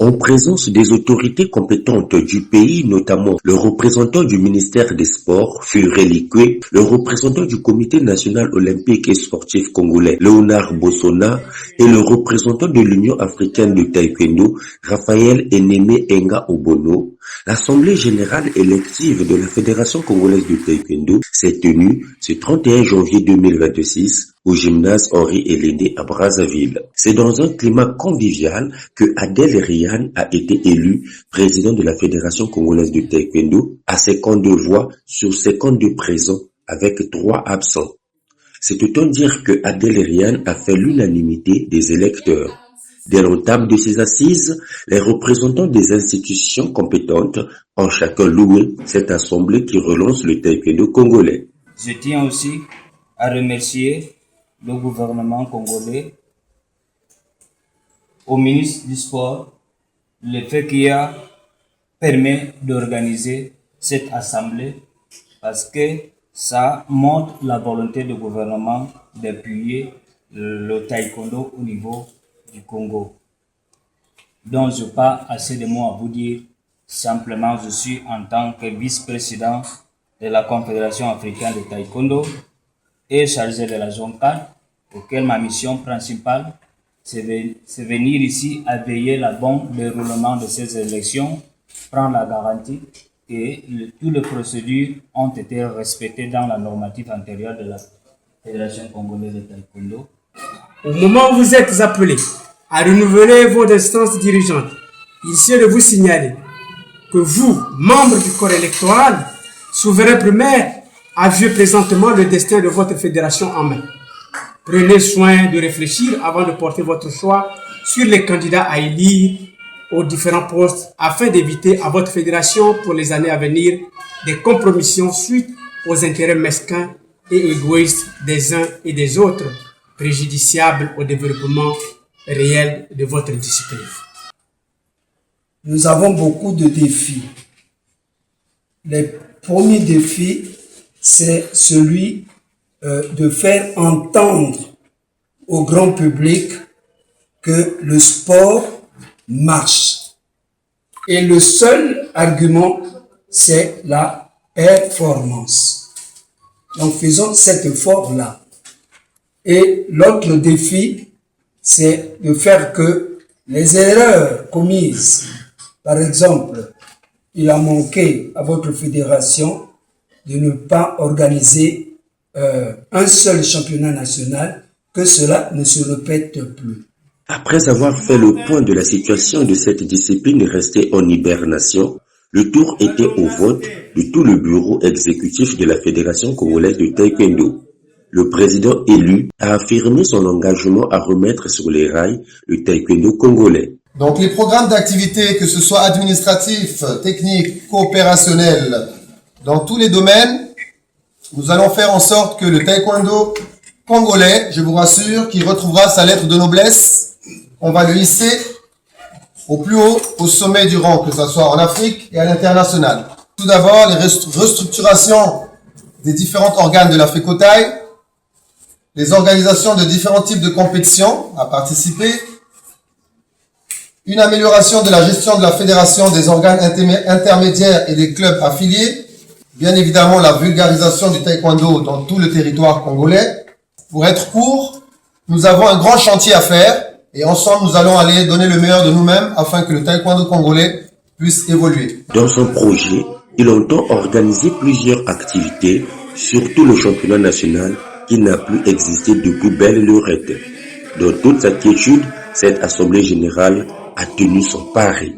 En présence des autorités compétentes du pays, notamment le représentant du ministère des Sports, Furé Likwe, le représentant du Comité national olympique et sportif congolais, Léonard Bossona, et le représentant de l'Union africaine de taekwondo, Raphaël Eneme Enga Obono, l'Assemblée générale élective de la Fédération congolaise de taekwondo s'est tenue ce 31 janvier 2026 au gymnase Henri Elédé à Brazzaville. C'est dans un climat convivial que Adel Rian a été élu président de la Fédération congolaise de taekwondo à 52 voix sur 52 présents avec 3 absents. C'est autant dire que Adel Rian a fait l'unanimité des électeurs. Dès l'entame de ces assises, les représentants des institutions compétentes ont chacun loué cette assemblée qui relance le taekwondo congolais. Je tiens aussi à remercier le gouvernement congolais, au ministre du Sport, le fait qu'il a permis d'organiser cette assemblée parce que ça montre la volonté du gouvernement d'appuyer le taekwondo au niveau du Congo. Donc je n'ai pas assez de mots à vous dire, simplement je suis en tant que vice-président de la Confédération africaine de taekwondo et chargé de la zone 4, auquel ma mission principale c'est venir ici à veiller le bon déroulement de ces élections, prendre la garantie que toutes les procédures ont été respectées dans la normative antérieure de la Fédération congolaise de taekwondo. Au moment où vous êtes appelés à renouveler vos instances dirigeantes, il s'agit de vous signaler que vous, membres du corps électoral, souverain primaire, avez présentement le destin de votre fédération en main. Prenez soin de réfléchir avant de porter votre choix sur les candidats à élire aux différents postes afin d'éviter à votre fédération pour les années à venir des compromissions suite aux intérêts mesquins et égoïstes des uns et des autres, préjudiciables au développement réel de votre discipline. Nous avons beaucoup de défis. Le premier défi, c'est celui de faire entendre au grand public que le sport marche. Et le seul argument, c'est la performance. Donc faisons cet effort-là. Et l'autre défi, c'est de faire que les erreurs commises, par exemple, il a manqué à votre fédération de ne pas organiser un seul championnat national, que cela ne se répète plus. Après avoir fait le point de la situation de cette discipline restée en hibernation, le tour était au vote de tout le bureau exécutif de la Fédération congolaise de taekwondo. Le président élu a affirmé son engagement à remettre sur les rails le taekwondo congolais. Donc les programmes d'activité, que ce soit administratifs, techniques, coopérationnels, dans tous les domaines, nous allons faire en sorte que le taekwondo congolais, je vous rassure, qui retrouvera sa lettre de noblesse, on va le hisser au plus haut, au sommet du rang, que ce soit en Afrique et à l'international. Tout d'abord, les restructurations des différents organes de la FECOTAI, les organisations de différents types de compétitions à participer, une amélioration de la gestion de la fédération des organes intermédiaires et des clubs affiliés, bien évidemment la vulgarisation du taekwondo dans tout le territoire congolais. Pour être court, nous avons un grand chantier à faire et ensemble nous allons aller donner le meilleur de nous-mêmes afin que le taekwondo congolais puisse évoluer. Dans son projet, il entend organiser plusieurs activités, surtout le championnat national qui n'a plus existé depuis belle lurette. Dans toute sa quiétude, cette assemblée générale a tenu son pari.